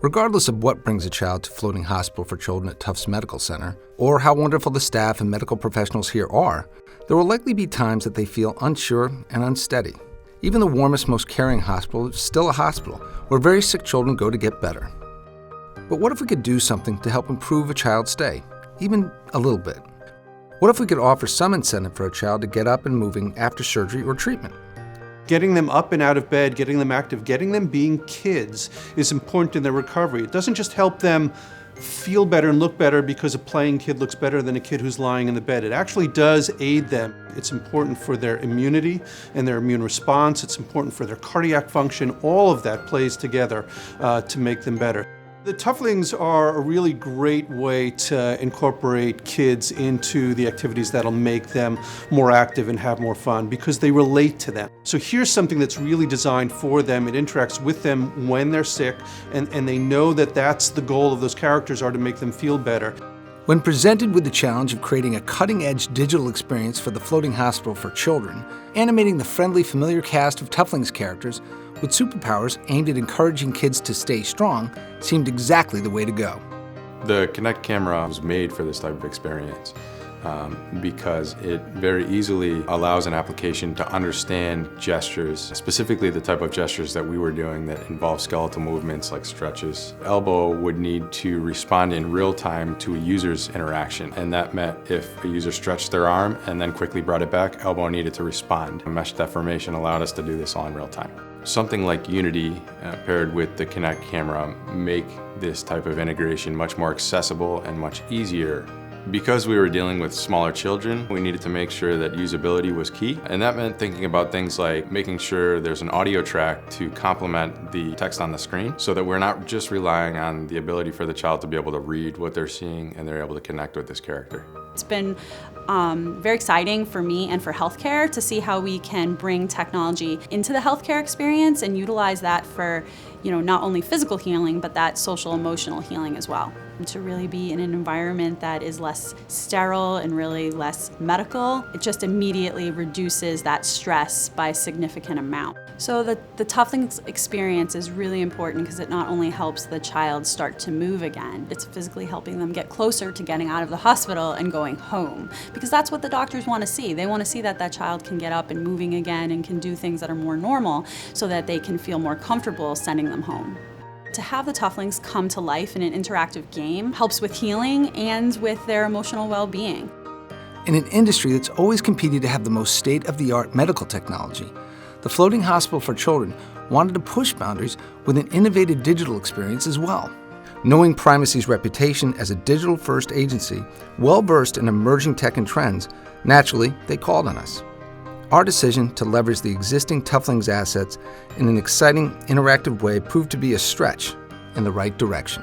Regardless of what brings a child to Floating Hospital for Children at Tufts Medical Center, or how wonderful the staff and medical professionals here are, there will likely be times that they feel unsure and unsteady. Even the warmest, most caring hospital is still a hospital where very sick children go to get better. But what if we could do something to help improve a child's stay, even a little bit? What if we could offer some incentive for a child to get up and moving after surgery or treatment? Getting them up and out of bed, getting them active, getting them being kids is important in their recovery. It doesn't just help them feel better and look better because a playing kid looks better than a kid who's lying in the bed. It actually does aid them. It's important for their immunity and their immune response. It's important for their cardiac function. All of that plays together to make them better. The Toughlings are a really great way to incorporate kids into the activities that'll make them more active and have more fun because they relate to them. So here's something that's really designed for them. It interacts with them when they're sick, and they know that that's the goal of those characters, are to make them feel better. When presented with the challenge of creating a cutting-edge digital experience for the Floating Hospital for Children, animating the friendly, familiar cast of Toughlings characters with superpowers aimed at encouraging kids to stay strong seemed exactly the way to go. The Kinect camera was made for this type of experience because it very easily allows an application to understand gestures, specifically the type of gestures that we were doing that involve skeletal movements like stretches. Elbow would need to respond in real time to a user's interaction, and that meant if a user stretched their arm and then quickly brought it back, elbow needed to respond. Mesh deformation allowed us to do this all in real time. Something like Unity paired with the Kinect camera make this type of integration much more accessible and much easier. Because we were dealing with smaller children, we needed to make sure that usability was key, and that meant thinking about things like making sure there's an audio track to complement the text on the screen so that we're not just relying on the ability for the child to be able to read what they're seeing and they're able to connect with this character. It's been very exciting for me and for healthcare to see how we can bring technology into the healthcare experience and utilize that for, not only physical healing, but that social emotional healing as well. And to really be in an environment that is less sterile and really less medical, it just immediately reduces that stress by a significant amount. So the Toughlings experience is really important because it not only helps the child start to move again, it's physically helping them get closer to getting out of the hospital and going home. Because that's what the doctors want to see. They want to see that that child can get up and moving again and can do things that are more normal so that they can feel more comfortable sending them home. To have the Toughlings come to life in an interactive game helps with healing and with their emotional well-being. In an industry that's always competed to have the most state-of-the-art medical technology, the Floating Hospital for Children wanted to push boundaries with an innovative digital experience as well. Knowing Primacy's reputation as a digital-first agency, well-versed in emerging tech and trends, naturally, they called on us. Our decision to leverage the existing Toughlings assets in an exciting, interactive way proved to be a stretch in the right direction.